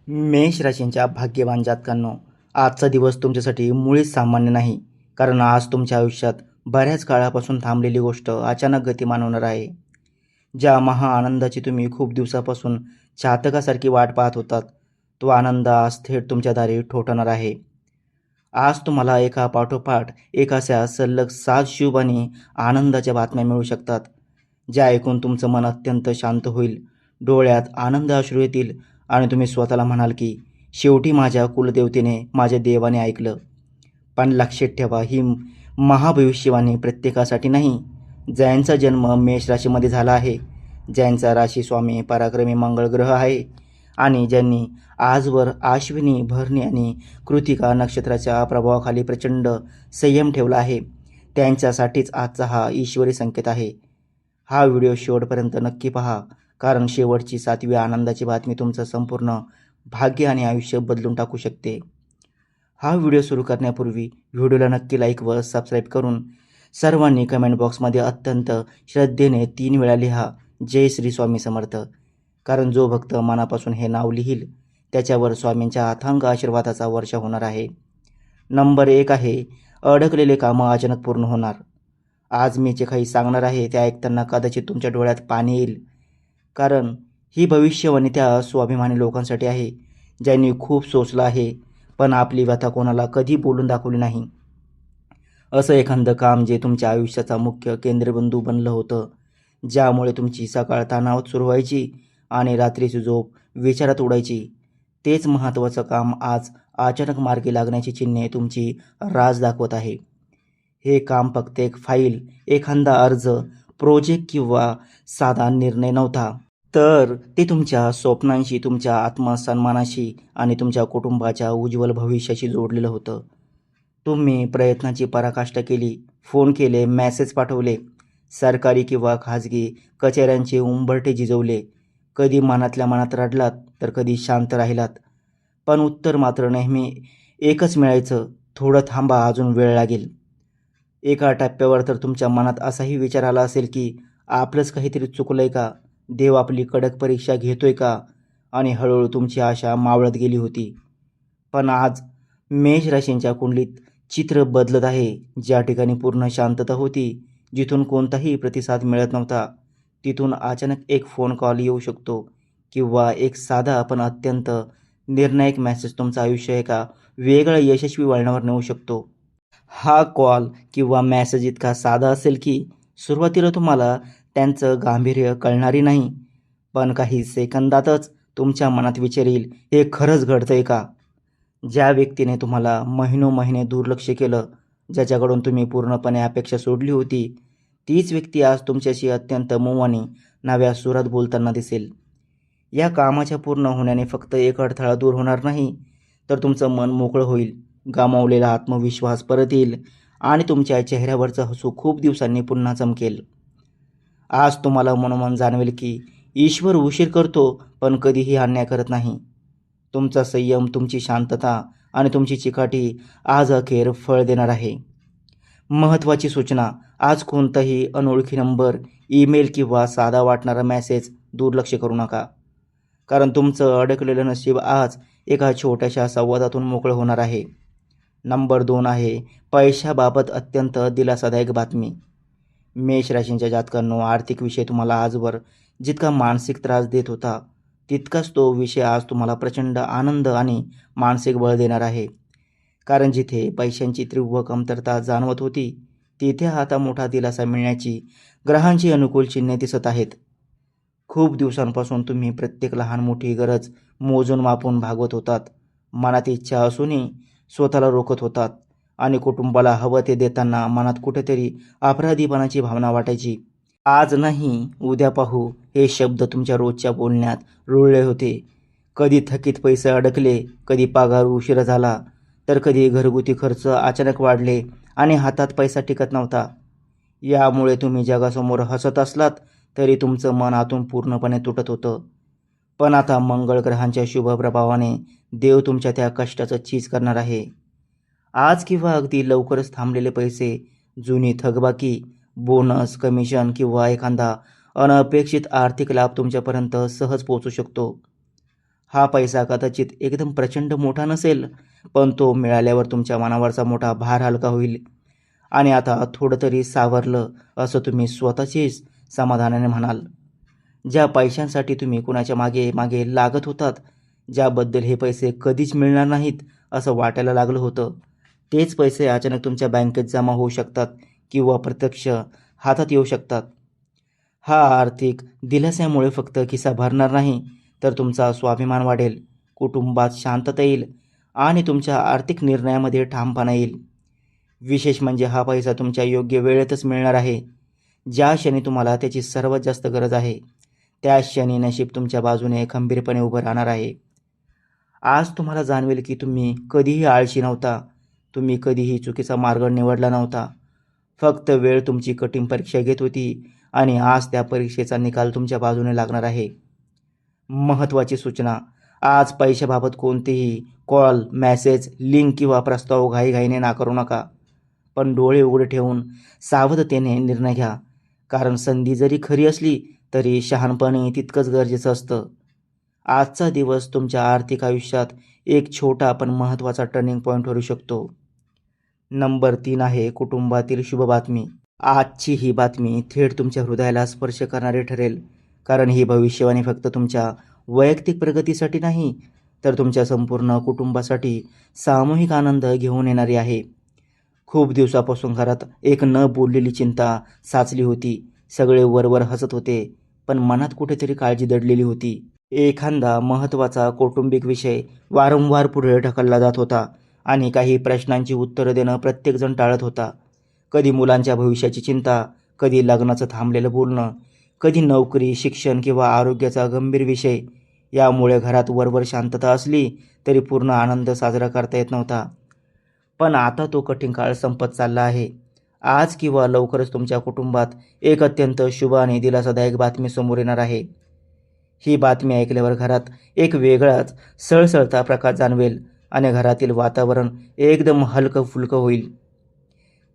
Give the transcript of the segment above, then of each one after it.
मेष राशींच्या भाग्यवान जातकांनो, आजचा दिवस तुमच्यासाठी मुळीच सामान्य नाही. कारण आज तुमच्या आयुष्यात बऱ्याच काळापासून थांबलेली गोष्ट अचानक गतिमान होणार आहे. ज्या आनंदाची तुम्ही खूप दिवसापासून चातकासारखी वाट पाहत होतात, तो आनंद आज थेट तुमच्या दारी ठोठवणार आहे. आज तुम्हाला एका पाठोपाठ एक अशा सलग 7 शुभ आणि आनंदाच्या बातम्या मिळू शकतात, ज्या ऐकून तुमचं मन अत्यंत शांत होईल, डोळ्यात आनंद अश्रू येतील आणि तुम्ही स्वतःला म्हणाल की शेवटी माझ्या कुलदेवतेने, माझ्या देवाने ऐकलं. पण लक्षात ठेवा, ही महाभविष्यवाणी प्रत्येकासाठी नाही. ज्यांचा जन्म मेष राशीमध्ये झाला आहे, ज्यांचा राशी स्वामी पराक्रमी मंगळ ग्रह आहे आणि ज्यांनी आजवर अश्विनी, भरणी आणि कृतिका नक्षत्राच्या प्रभावाखाली प्रचंड संयम ठेवला आहे, त्यांच्यासाठीच आजचा हा ईश्वरी संकेत आहे. हा व्हिडिओ शेवटपर्यंत नक्की पहा, कारण शेवटची 7वी आनंदाची बातमी तुमचं संपूर्ण भाग्य आणि आयुष्य बदलून टाकू शकते. हा व्हिडिओ सुरू करण्यापूर्वी व्हिडिओला नक्की लाईक व सबस्क्राईब करून सर्वांनी कमेंट बॉक्समध्ये अत्यंत श्रद्धेने 3 वेळा लिहा, जय श्री स्वामी समर्थ. कारण जो भक्त मनापासून हे नाव लिहील, त्याच्यावर स्वामींच्या अथांग आशीर्वादाचा वर्षा होणार आहे. नंबर 1 आहे, अडकलेले कामं अचानक पूर्ण होणार. आज मी जे काही सांगणार आहे ते ऐकताना कदाचित तुमच्या डोळ्यात पाणी येईल, कारण ही भविष्यवाणी त्या स्वाभिमानी लोकांसाठी आहे, ज्यांनी खूप सोचलं आहे पण आपली व्यथा कोणाला कधी बोलून दाखवली नाही. असं एखादं काम जे तुमच्या आयुष्याचा मुख्य केंद्रबिंदू बनलं होतं, ज्यामुळे तुमची सकाळ तणावात सुरू व्हायची आणि रात्रीची झोप विचारात उडायची, तेच महत्त्वाचं काम आज अचानक मार्गी लागण्याची चिन्हे तुमची राज दाखवत आहे. हे काम फक्त एक फाईल, एखादा अर्ज, प्रोजेक्ट किंवा साधा निर्णय नव्हता, तर ते तुमच्या स्वप्नांशी, तुमच्या आत्मसन्मानाशी आणि तुमच्या कुटुंबाच्या उज्ज्वल भविष्याशी जोडलेलं होतं. तुम्ही प्रयत्नाची पराकाष्ठा केली, फोन केले, मेसेज पाठवले, सरकारी किंवा खाजगी कचेऱ्यांचे उंबरठे झिजवले, कधी मनातल्या मनात रडलात तर कधी शांत राहिलात, पण उत्तर मात्र नेहमी एकच मिळायचं, थोडं थांबा, अजून वेळ लागेल. एका टप्प्यावर तर तुमच्या मनात असाही विचार आला असेल की आपलंच काहीतरी चुकलंय का, देव आपली कडक परीक्षा घेतोय का, आणि हळूहळू तुमची आशा मावळत गेली होती. पण आज मेष राशींच्या कुंडलीत चित्र बदलत आहे. ज्या ठिकाणी पूर्ण शांतता होती, जिथून कोणताही प्रतिसाद मिळत नव्हता, तिथून अचानक एक फोन कॉल येऊ शकतो किंवा एक साधा पण अत्यंत निर्णायक मेसेज तुमचं आयुष्य एका वेगळ्या यशस्वी वळणावर नेऊ शकतो. हा कॉल किंवा मेसेज इतका साधा असेल की सुरुवातीला तुम्हाला त्यांचं गांभीर्य कळणारी नाही, पण काही सेकंदातच तुमच्या मनात विचार येईल, हे खरंच घडतंय का? ज्या व्यक्तीने तुम्हाला महिनोमहिने दुर्लक्ष केलं, ज्याच्याकडून तुम्ही पूर्णपणे अपेक्षा सोडली होती, तीच व्यक्ती आज तुमच्याशी अत्यंत मऊ आणि नव्या सुरात बोलताना दिसेल. या कामाच्या पूर्ण होण्याने फक्त एक अडथळा दूर होणार नाही, तर तुमचं मन मोकळं होईल, गमावलेला आत्मविश्वास परत येईल आणि तुमच्या चेहऱ्यावरचं हसू खूप दिवसांनी पुन्हा चमकेल. आज तुम्हाला मनोमन जाणवेल की ईश्वर उशीर करतो, पण कधीही अन्याय करत नाही. तुमचा संयम, तुमची शांतता आणि तुमची चिकाटी आज अखेर फळ देणार आहे. महत्त्वाची सूचना, आज कोणताही अनोळखी नंबर, ईमेल किंवा साधा वाटणारा मेसेज दुर्लक्ष करू नका, कारण तुमचं अडकलेलं नशीब आज एका छोट्याशा संवादातून मोकळं होणार आहे. नंबर 2 आहे, पैशाबाबत अत्यंत दिलासादायक बातमी. मेष राशींच्या जातकांनो, आर्थिक विषय तुम्हाला आजवर जितका मानसिक त्रास देत होता, तितकाच तो विषय आज तुम्हाला प्रचंड आनंद आणि मानसिक बळ देणार आहे. कारण जिथे पैशांची तीव्र कमतरता जाणवत होती, तिथे आता मोठा दिलासा मिळण्याची ग्रहांची अनुकूल चिन्हे दिसत आहेत. खूप दिवसांपासून तुम्ही प्रत्येक लहान मोठी गरज मोजून मापून भागवत होतात. मनात इच्छा असूनही स्वतःला रोखत होतात आणि कुटुंबाला हवं ते देताना मनात कुठेतरी अपराधीपणाची भावना वाटायची. आज नाही, उद्या पाहू, हे शब्द तुमच्या रोजच्या बोलण्यात रुळले होते. कधी थकीत पैसे अडकले, कधी पगार उशिरा झाला, तर कधी घरगुती खर्च अचानक वाढले आणि हातात पैसा टिकत नव्हता. यामुळे तुम्ही जगासमोर हसत असलात तरी तुमचं मन आतून पूर्णपणे तुटत होतं. पण आता मंगळ ग्रहांच्या शुभ प्रभावाने देव तुमच्या त्या कष्टाचं चीज करणार आहे. आज किंवा अगदी लवकरच थांबलेले पैसे, जुनी थकबाकी, बोनस, कमिशन किंवा एखादा अनपेक्षित आर्थिक लाभ तुमच्यापर्यंत सहज पोहोचू शकतो. हा पैसा कदाचित एकदम प्रचंड मोठा नसेल, पण तो मिळाल्यावर तुमच्या मनावरचा मोठा भार हलका होईल आणि आता थोडं तरी सावरलं असं तुम्ही स्वतःचीच समाधानाने म्हणाल. ज्या पैशांसाठी तुम्ही कुणाच्या मागे मागे लागत होतात, ज्याबद्दल हे पैसे कधीच मिळणार नाहीत असं वाटायला लागलं होतं, तेच पैसे अचानक तुमच्या बँकेत जमा होऊ शकतात किंवा प्रत्यक्ष हातात येऊ शकतात. हा आर्थिक दिलासामुळे फक्त खिसा भरणार नाही, तर तुमचा स्वाभिमान वाढेल, कुटुंबात शांतता येईल आणि तुमच्या आर्थिक निर्णयामध्ये ठामपणा येईल. विशेष म्हणजे हा पैसा तुमच्या योग्य वेळेतच मिळणार आहे. ज्या क्षणी तुम्हाला त्याची सर्वात जास्त गरज आहे, त्या क्षणी नशीब तुमच्या बाजूने खंबीरपणे उभं राहणार आहे. आज तुम्हाला जाणवेल की तुम्ही कधीही आळशी नव्हता, तुम्ही कधीही चुकीचा मार्ग निवडला नव्हता. फक्त वेळ तुमची कठीण परीक्षा घेत होती आणि आज त्या परीक्षेचा निकाल तुमच्या बाजूने लागणार आहे. महत्त्वाची सूचना: आज पैशाबाबत कोणतेही कॉल, मेसेज, लिंक किंवा प्रस्ताव घाईघाईने नाकारू नका. पण डोळे उघडे ठेवून सावधतेने निर्णय घ्या, कारण संधी जरी खरी असली तरी शहाणपणही तितकंच गरजेचं असतं. आजचा दिवस तुमच्या आर्थिक आयुष्यात एक छोटा पण महत्त्वाचा टर्निंग पॉईंट ठरू शकतो. नंबर 3 आहे कुटुंबातील शुभ बातमी. आजची ही बातमी थेट तुमच्या हृदयाला स्पर्श करणारी ठरेल, कारण ही भविष्यवाणी फक्त तुमच्या वैयक्तिक प्रगतीसाठी नाही, तर तुमच्या संपूर्ण कुटुंबासाठी सामूहिक आनंद घेऊन येणारी आहे. खूप दिवसापासून घरात एक न बोललेली चिंता साचली होती. सगळे वरवर हसत होते, पण मनात कुठेतरी काळजी दडलेली होती. एखादा महत्त्वाचा कौटुंबिक विषय वारंवार पुढे ढकलला जात होता आणि काही प्रश्नांची उत्तरं देणं प्रत्येकजण टाळत होता. कधी मुलांच्या भविष्याची चिंता, कधी लग्नाचं थांबलेलं बोलणं, कधी नोकरी, शिक्षण किंवा आरोग्याचा गंभीर विषय. यामुळे घरात वरवर शांतता असली तरी पूर्ण आनंद साजरा करता येत नव्हता. पण आता तो कठीण काळ संपत चालला आहे. आज किंवा लवकरच तुमच्या कुटुंबात एक अत्यंत शुभ आणि दिलासादायक बातमी समोर येणार आहे. ही बातमी ऐकल्यावर घरात एक वेगळाच सळसळता प्रकाश जाणवेल आणि घरातील वातावरण एकदम हलकं फुलकं होईल.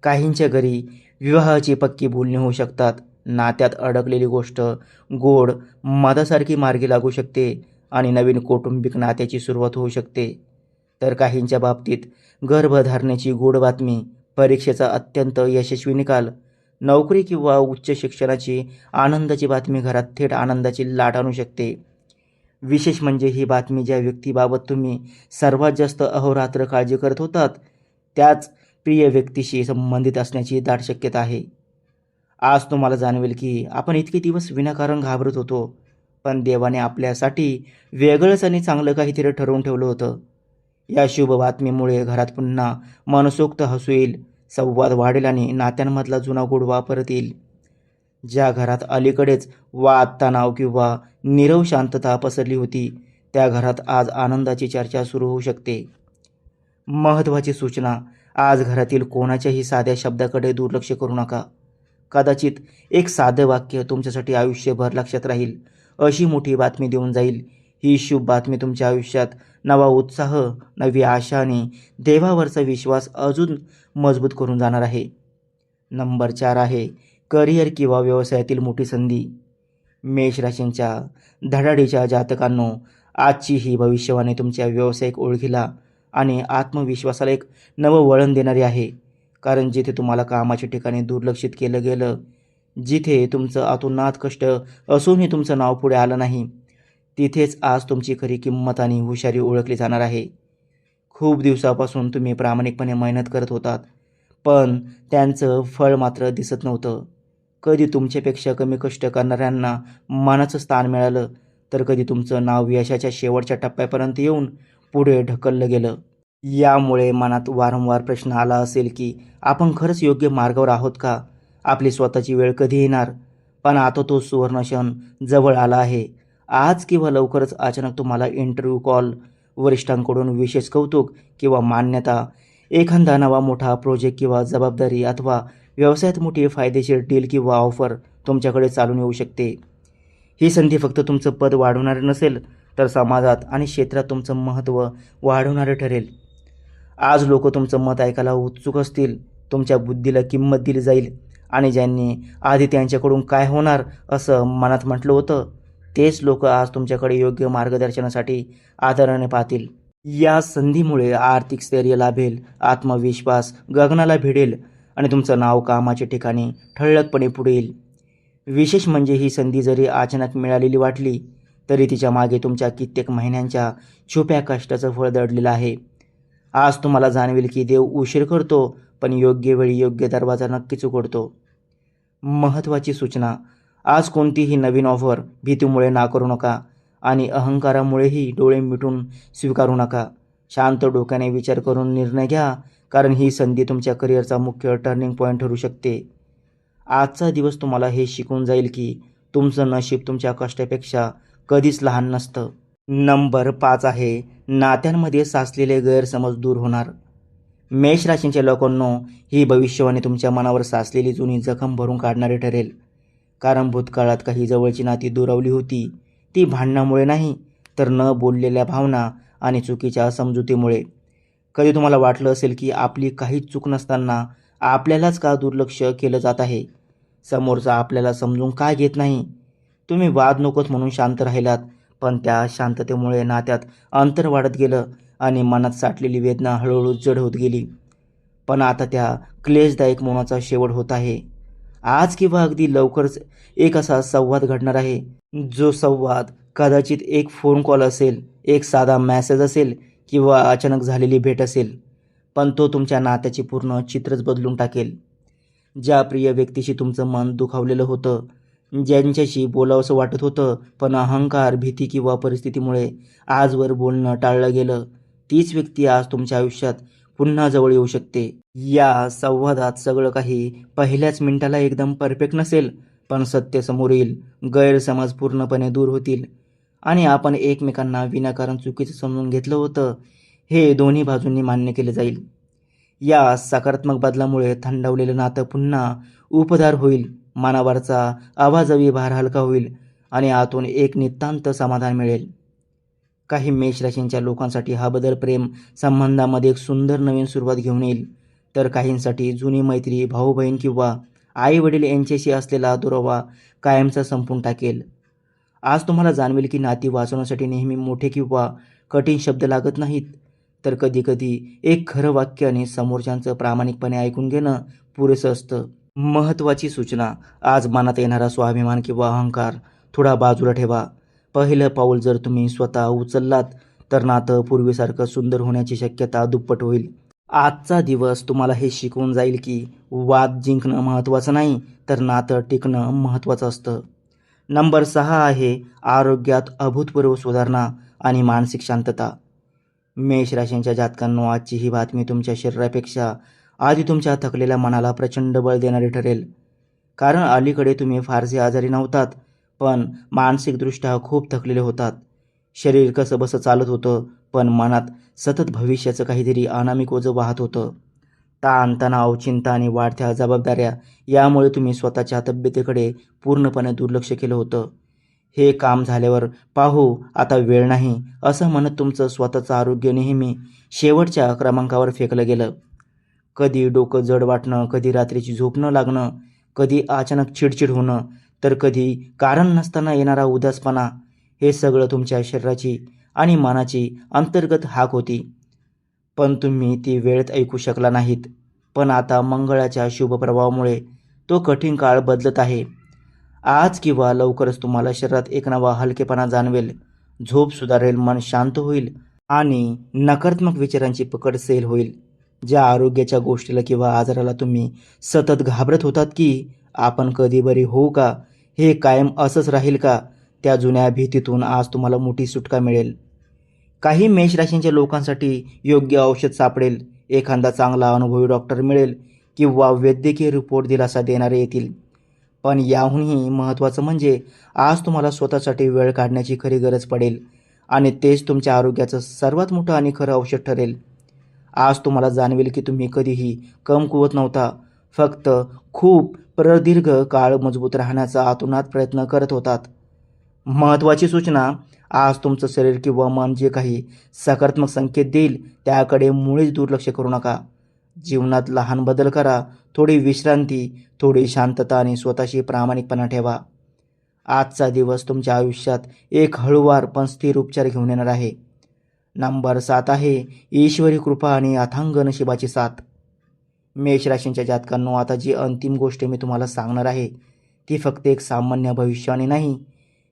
काहींच्या घरी विवाहाची पक्की बोलणी होऊ शकतात. नात्यात अडकलेली गोष्ट गोड मधासारखी मार्गी लागू शकते आणि नवीन कौटुंबिक नात्याची सुरुवात होऊ शकते. तर काहींच्या बाबतीत गर्भधारणेची गोड बातमी, परीक्षेचा अत्यंत यशस्वी निकाल, नोकरी किंवा उच्च शिक्षणाची आनंदाची बातमी घरात थेट आनंदाची लाट आणू शकते. विशेष म्हणजे ही बातमी ज्या व्यक्तीबाबत तुम्ही सर्वात जास्त अहोरात्र काळजी करत होतात, त्याच प्रिय व्यक्तीशी संबंधित असण्याची दाट शक्यता आहे. आज तुम्हाला जाणवेल की आपण इतके दिवस विनाकारण घाबरत होतो, पण देवाने आपल्यासाठी वेगळंच आणि चांगलं काहीतरी ठरवून ठेवलं होतं. या शुभ बातमीमुळे घरात पुन्हा मनसोक्त हसू येईल, संवाद वाढेल आणि नात्यांमधला जुना गोडवा परत येईल. ज्या घरात अलीकडेच वाद, तणाव किंवा नीरव शांतता पसरली होती, त्या घरात आज आनंदाची चर्चा सुरू होऊ शकते. महत्त्वाची सूचना: आज घरातील कोणाच्याही साध्या शब्दाकडे दुर्लक्ष करू नका. कदाचित एक साधं वाक्य तुमच्यासाठी आयुष्यभर लक्षात राहील, अशी मोठी बातमी देऊन जाईल. ही शुभ बातमी तुमच्या आयुष्यात नवा उत्साह, नवी आशा आणि देवावरचा विश्वास अजून मजबूत करून जाणार आहे. नंबर 4 आहे करिअर किंवा व्यवसायातील मोठी संधी. मेष राशींच्या धडाडीच्या जातकांनो, आजची ही भविष्यवाणी तुमच्या व्यावसायिक ओळखीला आणि आत्मविश्वासाला एक नवं वळण देणारी आहे. कारण जिथे तुम्हाला कामाच्या ठिकाणी दुर्लक्षित केलं गेलं, जिथे तुमचं अतोनात कष्ट असूनही तुमचं नाव पुढे आलं नाही, तिथेच आज तुमची खरी किंमत आणि हुशारी ओळखली जाणार आहे. खूप दिवसापासून तुम्ही प्रामाणिकपणे मेहनत करत होतात, पण त्यांचं फळ मात्र दिसत नव्हतं. कधी तुमच्यापेक्षा कमी कष्ट करणाऱ्यांना मानाचं स्थान मिळालं, तर कधी तुमचं नाव यशाच्या शेवटच्या टप्प्यापर्यंत येऊन पुढे ढकललं गेलं. यामुळे मनात वारंवार प्रश्न आला असेल की आपण खरंच योग्य मार्गावर आहोत का? आपली स्वतःची वेळ कधी येणार? पण आता तो सुवर्ण क्षण जवळ आला आहे. आज किंवा लवकरच अचानक तुम्हाला इंटरव्ह्यू कॉल, वरिष्ठांकडून विशेष कौतुक किंवा मान्यता, एखादा नवा मोठा प्रोजेक्ट किंवा जबाबदारी अथवा व्यवसायात मोठी फायदेशीर डील किंवा ऑफर तुमच्याकडे चालून येऊ शकते. ही संधी फक्त तुमचं पद वाढवणारे नसेल, तर समाजात आणि क्षेत्रात तुमचं महत्त्व वाढवणारे ठरेल. आज लोक तुमचं मत ऐकायला उत्सुक असतील, तुमच्या बुद्धीला किंमत दिली जाईल आणि ज्यांनी आधी त्यांच्याकडून काय होणार असं मनात म्हटलं होतं, तेच लोक आज तुमच्याकडे योग्य मार्गदर्शनासाठी आदराने पाहतील. या संधीमुळे आर्थिक स्थैर्य लाभेल, आत्मविश्वास गगनाला भिडेल आणि तुमचं नाव कामाच्या ठिकाणी ठळकपणे पुढे येईल. विशेष म्हणजे ही संधी जरी अचानक मिळालेली वाटली तरी तिच्या मागे तुमच्या कित्येक महिन्यांच्या छुप्या कष्टाचं फळ दडलेलं आहे. आज तुम्हाला जाणवेल की देव उशीर करतो, पण योग्य वेळी योग्य दरवाजा नक्कीच उघडतो. महत्त्वाची सूचना: आज कोणतीही नवीन ऑफर भीतीमुळे नाकारू नका आणि अहंकारामुळेही डोळे मिटून स्वीकारू नका. शांत डोक्याने विचार करून निर्णय घ्या, कारण ही संधी तुमच्या करिअरचा मुख्य टर्निंग पॉईंट ठरू शकते. आजचा दिवस तुम्हाला हे शिकवून जाईल की तुमचं नशीब तुमच्या कष्टापेक्षा कधीच लहान नसतं. नंबर 5 आहे, नात्यांमध्ये साचलेले गैरसमज दूर होणार. मेष राशींच्या लोकांनो, ही भविष्यवाणी तुमच्या मनावर साचलेली जुनी जखम भरून काढणारी ठरेल. कारण भूतकाळात काही जवळची नाती दुरावली होती, ती भांडणामुळे नाही तर न बोललेल्या भावना आणि चुकीच्या समजुतीमुळे. कधी तुम्हाला वाटलं असेल की आपली काहीच चूक नसताना आपल्यालाच का दुर्लक्ष केलं जात आहे, समोरचा आपल्याला समजून का घेत नाही. तुम्ही वाद नकोच म्हणून शांत राहिलात, पण त्या शांततेमुळे नात्यात अंतर वाढत गेलं आणि मनात साठलेली वेदना हळूहळू जड होत गेली. पण आता त्या क्लेशदायक मौनाचा शेवट होत आहे. आज किंवा अगदी लवकरच एक असा संवाद घडणार आहे, जो संवाद कदाचित एक फोन कॉल असेल, एक साधा मेसेज असेल किंवा अचानक झालेली भेट असेल, पण तो तुमच्या नात्याचे पूर्ण चित्रच बदलून टाकेल. ज्या प्रिय व्यक्तीशी तुमचं मन दुखावलेलं होतं, ज्यांच्याशी बोलावंसं वाटत होतं पण अहंकार, भीती किंवा परिस्थितीमुळे आजवर बोलणं टाळलं गेलं, तीच व्यक्ती आज तुमच्या आयुष्यात पुन्हा जवळ येऊ शकते. या संवादात सगळं काही पहिल्याच मिनिटाला एकदम परफेक्ट नसेल, पण सत्य समोर येईल, गैरसमज पूर्णपणे दूर होतील आणि आपण एकमेकांना विनाकारण चुकीचं समजून घेतलं होतं हे दोन्ही बाजूंनी मान्य केलं जाईल. या सकारात्मक बदलामुळे थंडावलेलं नातं पुन्हा उपदार होईल, मनावरचा आवाजवी भार हलका होईल आणि आतून एक नितांत समाधान मिळेल. काही मेष राशींच्या लोकांसाठी हा बदल प्रेम संबंधामध्ये एक सुंदर नवीन सुरुवात घेऊन येईल, तर काहींसाठी जुनी मैत्री, भाऊ बहीण किंवा आई वडील यांच्याशी असलेला दुरावा कायमचा संपून टाकेल. आज तुम्हाला जाणवेल की नाती वाचवण्यासाठी नेहमी मोठे किंवा कठीण शब्द लागत नाहीत, तर कधीकधी एक खरं वाक्य आणि समोरच्यांचं प्रामाणिकपणे ऐकून घेणं पुरेसं असतं. महत्त्वाची सूचना: आज मनात येणारा स्वाभिमान किंवा अहंकार थोडा बाजूला ठेवा. पहिलं पाऊल जर तुम्ही स्वतः उचललात तर नातं पूर्वीसारखं सुंदर होण्याची शक्यता दुप्पट होईल. आजचा दिवस तुम्हाला हे शिकवून जाईल की वाद जिंकणं महत्त्वाचं नाही, तर नातं टिकणं महत्त्वाचं असतं. नंबर 6 आहे, आरोग्यात अभूतपूर्व सुधारणा आणि मानसिक शांतता. मेष राशींच्या जातकांनो, आजची ही बातमी तुमच्या शरीरापेक्षा आधी तुमच्या थकलेल्या मनाला प्रचंड बळ देणारी ठरेल. कारण अलीकडे तुम्ही फारसे आजारी नव्हतात, पण मानसिकदृष्ट्या खूप थकलेले होतात. शरीर कसं बसं चालत होतं, पण मनात सतत भविष्याचं काहीतरी अनामिक ओझं वाहत होतं. ताण, तणाव, चिंता आणि वाढत्या जबाबदाऱ्या यामुळे तुम्ही स्वतःच्या तब्येतीकडे पूर्णपणे दुर्लक्ष केलं होतं. हे काम झाल्यावर पाहू, आता वेळ नाही असं म्हणत तुमचं स्वतःचं आरोग्य नेहमी शेवटच्या क्रमांकावर फेकलं गेलं. कधी डोकं जड वाटणं, कधी रात्रीची झोप न लागणं, कधी अचानक चिडचिड होणं, तर कधी कारण नसताना येणारा उदासपणा. हे सगळं तुमच्या शरीराची आणि मनाची अंतर्गत हाक होती, पण तुम्ही ती वेळेत ऐकू शकला नाहीत. पण आता मंगळाच्या शुभ प्रभावामुळे तो कठीण काळ बदलत आहे. आज किंवा लवकरच तुम्हाला शरीरात एक नवा हलकेपणा जाणवेल, झोप सुधारेल, मन शांत होईल आणि नकारात्मक विचारांची पकड सैल होईल. ज्या आरोग्याच्या गोष्टीला किंवा आजाराला तुम्ही सतत घाबरत होतात की आपण कधी बरी होऊ का, हे कायम असंच राहील का, त्या जुन्या भीतीतून आज तुम्हाला मोठी सुटका मिळेल. काही मेष राशींच्या लोकांसाठी योग्य औषध सापडेल, एखादा चांगला अनुभवी डॉक्टर मिळेल किंवा वैद्यकीय रिपोर्ट दिलासा देणारे येतील. पण याहूनही महत्त्वाचं म्हणजे आज तुम्हाला स्वतःसाठी वेळ काढण्याची खरी गरज पडेल आणि तेच तुमच्या आरोग्याचं सर्वात मोठं आणि खरं औषध ठरेल. आज तुम्हाला जाणवेल की तुम्ही कधीही कमकुवत नव्हता, फक्त खूप प्रदीर्घ काळ मजबूत राहण्याचा आतुनात प्रयत्न करत होतात. महत्त्वाची सूचना: आज तुमचं शरीर किंवा मन जे काही सकारात्मक संकेत देईल त्याकडे मुळीच दुर्लक्ष करू नका. जीवनात लहान बदल करा, थोडी विश्रांती, थोडी शांतता आणि स्वतःशी प्रामाणिकपणा ठेवा. आजचा दिवस तुमच्या आयुष्यात एक हळूवार पण स्थिर उपचार घेऊन येणार आहे. नंबर 7 आहे ईश्वरी कृपा आणि अथांग नशिबाची साथ. मेष राशींच्या जातकांनो, आता जी अंतिम गोष्ट मी तुम्हाला सांगणार आहे ती फक्त एक सामान्य भविष्यवाणी नाही,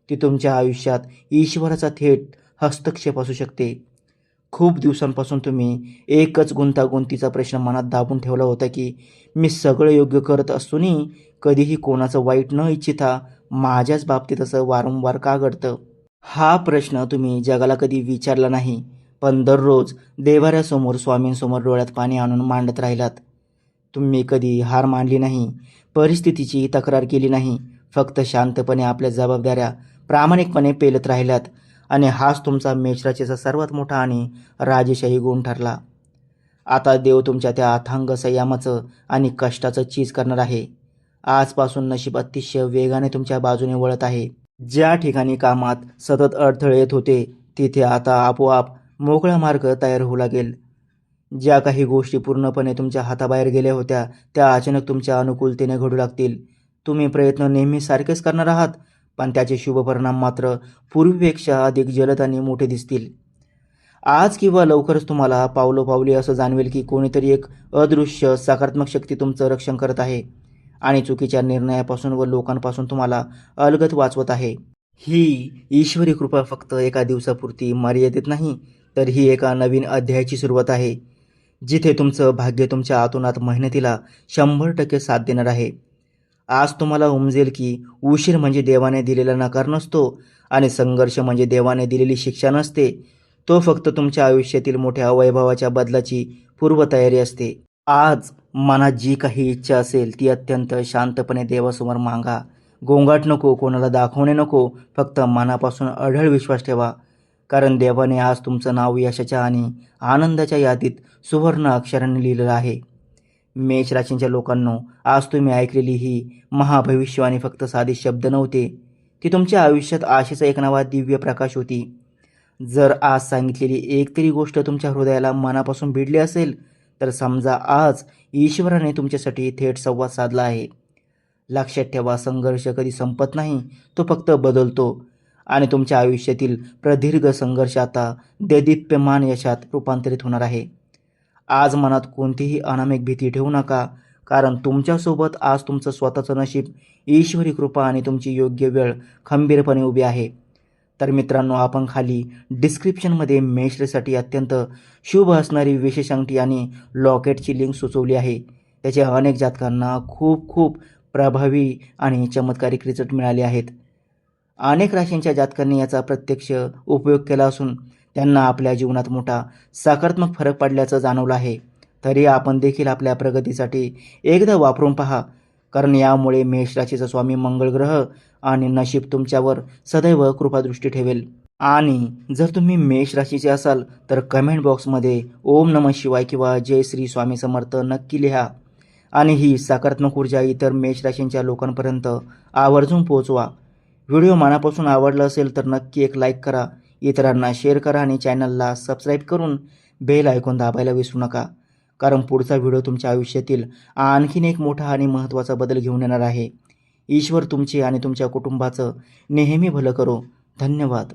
ती तुमच्या आयुष्यात ईश्वराचा थेट हस्तक्षेप असू शकते. खूप दिवसांपासून तुम्ही एकच गुंतागुंतीचा प्रश्न मनात दाबून ठेवला होता की मी सगळं योग्य करत असूनही कधीही कोणाचं वाईट न इच्छिता माझ्याच बाबतीत असं वारंवार का घडतं. हा प्रश्न तुम्ही जगाला कधी विचारला नाही, पण दररोज देवाऱ्यासमोर स्वामींसमोर डोळ्यात पाणी आणून मांडत राहिलात. तुम्ही कधी हार मानली नाही, परिस्थितीची तक्रार केली नाही, फक्त शांतपणे आपल्या जबाबदाऱ्या प्रामाणिकपणे पेलत राहिल्यात. आणि हाच तुमचा मेषराशीचा सर्वात मोठा आणि राजेशाही गुण ठरला. आता देव तुमच्या त्या अथांग संयमाचं आणि कष्टाचं चीज करणार आहे. आजपासून नशीब अतिशय वेगाने तुमच्या बाजूने वळत आहे. ज्या ठिकाणी कामात सतत अडथळे येत होते तिथे आता आपोआप मोकळा मार्ग तयार होऊ लागेल. ज्या काही गोष्टी पूर्णपणे तुमच्या हाताबाहेर गेल्या होत्या त्या अचानक तुमच्या अनुकूलतेने घडू लागतील. तुम्ही प्रयत्न नेहमी सारखेच करणार आहात, पण त्याचे शुभ परिणाम मात्र पूर्वीपेक्षा अधिक जलद आणि मोठे दिसतील. आज किंवा लवकरच तुम्हाला पावलोपावली असं जाणवेल की कोणीतरी एक अदृश्य सकारात्मक शक्ती तुमचं रक्षण करत आहे आणि चुकीच्या निर्णयापासून व लोकांपासून तुम्हाला अलगद वाचवत आहे. ही ईश्वरी कृपा फक्त एका दिवसापुरती मर्यादित नाही, तर ही एका नवीन अध्यायाची सुरुवात आहे, जिथे तुमचं भाग्य तुमच्या आतोनात मेहनतीला 100% साथ देणार आहे. आज तुम्हाला उमजेल की उशीर म्हणजे देवाने दिलेला नकार नसतो आणि संघर्ष म्हणजे देवाने दिलेली शिक्षा नसते. तो फक्त तुमच्या आयुष्यातील मोठ्या वैभवाच्या बदलाची पूर्वतयारी असते. आज मनात जी काही इच्छा असेल ती अत्यंत शांतपणे देवासमोर मागा. गोंगाट नको, कोणाला दाखवणे नको, फक्त मनापासून अढळ विश्वास ठेवा. कारण देवाने आज तुमचं नाव यशाच्या आणि आनंदाच्या यादीत सुवर्ण अक्षरांनी लिहिलेलं आहे. मेष राशींच्या लोकांनो, आज तुम्ही ऐकलेली ही महाभविष्यवाणी फक्त साधे शब्द नव्हते, ती तुमच्या आयुष्यात आशेचा एक नवा दिव्य प्रकाश होती. जर आज सांगितलेली एक तरी गोष्ट तुमच्या हृदयाला मनापासून भिडली असेल तर समजा आज ईश्वराने तुमच्यासाठी थेट संवाद साधला आहे. लक्षात ठेवा, संघर्ष कधी संपत नाही, तो फक्त बदलतो आणि तुमच्या आयुष्यातील प्रदीर्घ संघर्ष आता देदीप्यमान यशात रूपांतरित होणार आहे. आज मनात कोणतीही अनामिक भीती ठेवू नका, कारण तुमच्यासोबत आज तुमचं स्वतःचं नशीब, ईश्वरी कृपा आणि तुमची योग्य वेळ खंबीरपणे उभी आहे. तर मित्रांनो, आपण खाली डिस्क्रिप्शनमध्ये मेषराशीसाठी अत्यंत शुभ असणारी विशेष अंगठी आणि लॉकेटची लिंक सुचवली आहे. त्याचे अनेक जातकांना खूप खूप प्रभावी आणि चमत्कारिक रिझल्ट मिळाले आहेत. अनेक राशींच्या जातकांनी याचा प्रत्यक्ष उपयोग केला असून त्यांना आपल्या जीवनात मोठा सकारात्मक फरक पडल्याचं जाणवलं आहे. तरी आपण देखील आपल्या प्रगतीसाठी एकदा वापरून पहा, कारण यामुळे मेष राशीचा स्वामी मंगळ ग्रह आणि नशीब तुमच्यावर सदैव कृपादृष्टी ठेवेल. आणि जर तुम्ही मेष राशीचे असाल तर कमेंट बॉक्समध्ये ओम नमः शिवाय किंवा जय श्री स्वामी समर्थ नक्की लिहा आणि ही सकारात्मक ऊर्जा इतर मेष राशींच्या लोकांपर्यंत आवर्जून पोहोचवा. व्हिडिओ मनापासून आवडला असेल तर नक्की एक लाईक करा, इतरांना शेअर करा आणि चॅनलला सबस्क्राईब करून बेल आयकॉन दाबायला विसरू नका, कारण पुढचा व्हिडिओ तुमच्या आयुष्यातील आणखीन एक मोठा आणि महत्त्वाचा बदल घेऊन येणार आहे. ईश्वर तुमचे आणि तुमच्या कुटुंबाचं नेहमी भलं करो. धन्यवाद.